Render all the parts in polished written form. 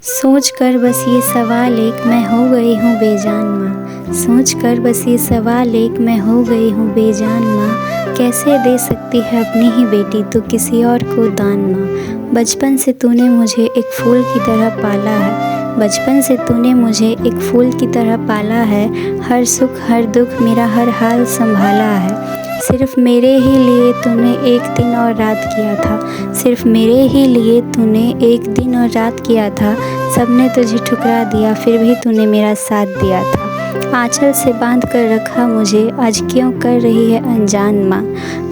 सोच कर बस ये सवाल एक मैं हो गई हूँ बेजान माँ। सोच कर बस ये सवाल एक मैं हो गई हूँ बेजान माँ। कैसे दे सकती है अपनी ही बेटी तो किसी और को दान माँ। बचपन से तूने मुझे एक फूल की तरह पाला है। बचपन से तूने मुझे एक फूल की तरह पाला है। हर सुख हर दुख मेरा हर हाल संभाला है। सिर्फ मेरे ही लिए तूने एक दिन और रात किया था। सिर्फ मेरे ही लिए तूने एक दिन और रात किया था। सबने तुझे ठुकरा दिया फिर भी तूने मेरा साथ दिया था। आंचल से बांध कर रखा मुझे आज क्यों कर रही है अनजान माँ।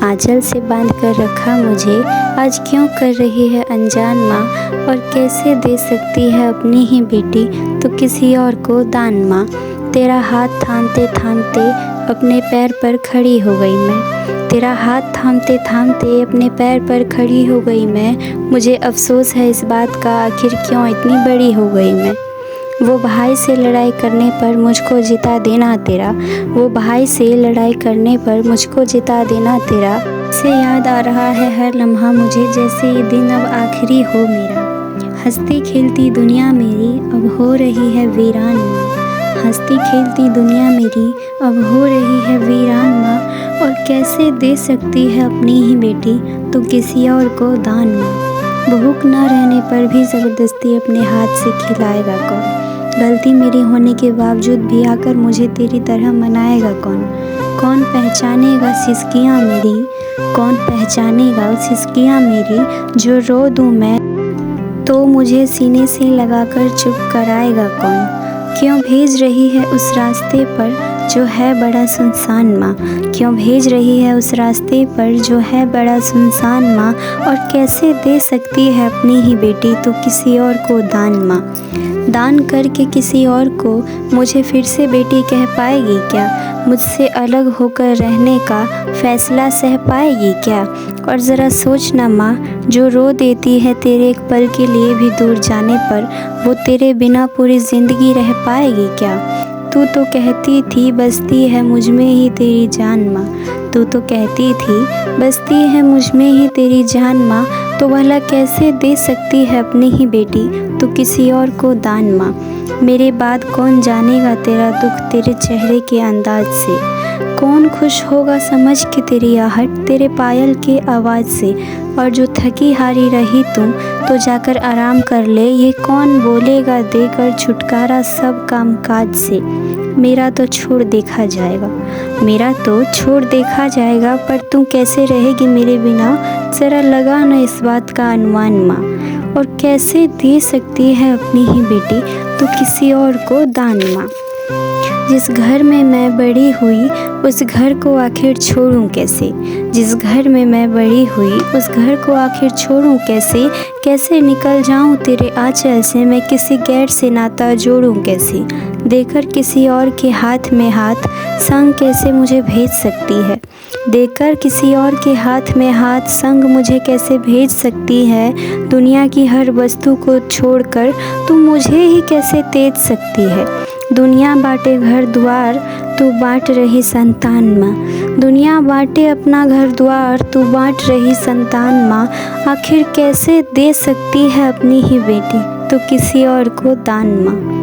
आंचल से बांध कर रखा मुझे आज क्यों कर रही है अनजान माँ। और कैसे दे सकती है अपनी ही बेटी तो किसी और को दान माँ। तेरा हाथ थामते थामते अपने पैर पर खड़ी हो गई मैं। तेरा हाथ थामते थामते अपने पैर पर खड़ी हो गई मैं। मुझे अफसोस है इस बात का आखिर क्यों इतनी बड़ी हो गई मैं। वो भाई से लड़ाई करने पर मुझको जिता देना तेरा। वो भाई से लड़ाई करने पर मुझको जिता देना तेरा। से याद आ रहा है हर लम्हा मुझे जैसे ये दिन अब आखिरी हो मेरा। हंसती खेलती दुनिया मेरी अब हो रही है वीरान माँ। हंसती खेलती दुनिया मेरी अब हो रही है वीरान माँ। और कैसे दे सकती है अपनी ही बेटी तो किसी और को दान माँ। भूख न रहने पर भी ज़बरदस्ती अपने हाथ से खिलाएगा कौन। गलती मेरी होने के बावजूद भी आकर मुझे तेरी तरह मनाएगा कौन। कौन पहचानेगा सिसकियाँ मेरी। कौन पहचानेगा सिसकियाँ मेरी जो रो दूँ मैं तो मुझे सीने से लगाकर चुप कराएगा कौन। क्यों भेज रही है उस रास्ते पर जो है बड़ा सुनसान माँ। क्यों भेज रही है उस रास्ते पर जो है बड़ा सुनसान माँ। और कैसे दे सकती है अपनी ही बेटी तो किसी और को दान माँ। दान करके किसी और को मुझे फिर से बेटी कह पाएगी क्या। मुझसे अलग होकर रहने का फ़ैसला सह पाएगी क्या। और ज़रा सोचना माँ जो रो देती है तेरे एक पल के लिए भी दूर जाने पर वो तेरे बिना पूरी ज़िंदगी रह पाएगी क्या। तू तो कहती थी बसती है मुझ में ही तेरी जान माँ। तू तो कहती थी बसती है मुझ में ही तेरी जान माँ। तो भला कैसे दे सकती है अपनी ही बेटी तो किसी और को दान माँ। मेरे बाद कौन जानेगा तेरा दुख तेरे चेहरे के अंदाज से। कौन खुश होगा समझ के तेरी आहट तेरे पायल के आवाज़ से। और जो थकी हारी रही तुम तो जाकर आराम कर ले ये कौन बोलेगा देकर छुटकारा सब काम काज से। मेरा तो छोड़ देखा जाएगा। मेरा तो छोड़ देखा जाएगा पर तू कैसे रहेगी मेरे बिना ज़रा लगा न इस बात का अनुमान माँ। और कैसे दे सकती है अपनी ही बेटी तो किसी और को दान माँ। जिस घर में मैं बड़ी हुई उस घर को आखिर छोड़ूं कैसे। जिस घर में मैं बड़ी हुई उस घर को आखिर छोड़ूं कैसे। कैसे निकल जाऊं तेरे आंचल से मैं किसी गैर से नाता जोड़ूं कैसे। देकर किसी और के हाथ में हाथ संग कैसे मुझे भेज सकती है। देकर किसी और के हाथ में हाथ संग मुझे कैसे भेज सकती है। दुनिया की हर वस्तु को छोड़कर तू मुझे ही कैसे तेज सकती है। दुनिया बांटे घर द्वार तू बांट रही संतान माँ। दुनिया बांटे अपना घर द्वार तू बांट रही संतान माँ। आखिर कैसे दे सकती है अपनी ही बेटी तो किसी और को दान माँ।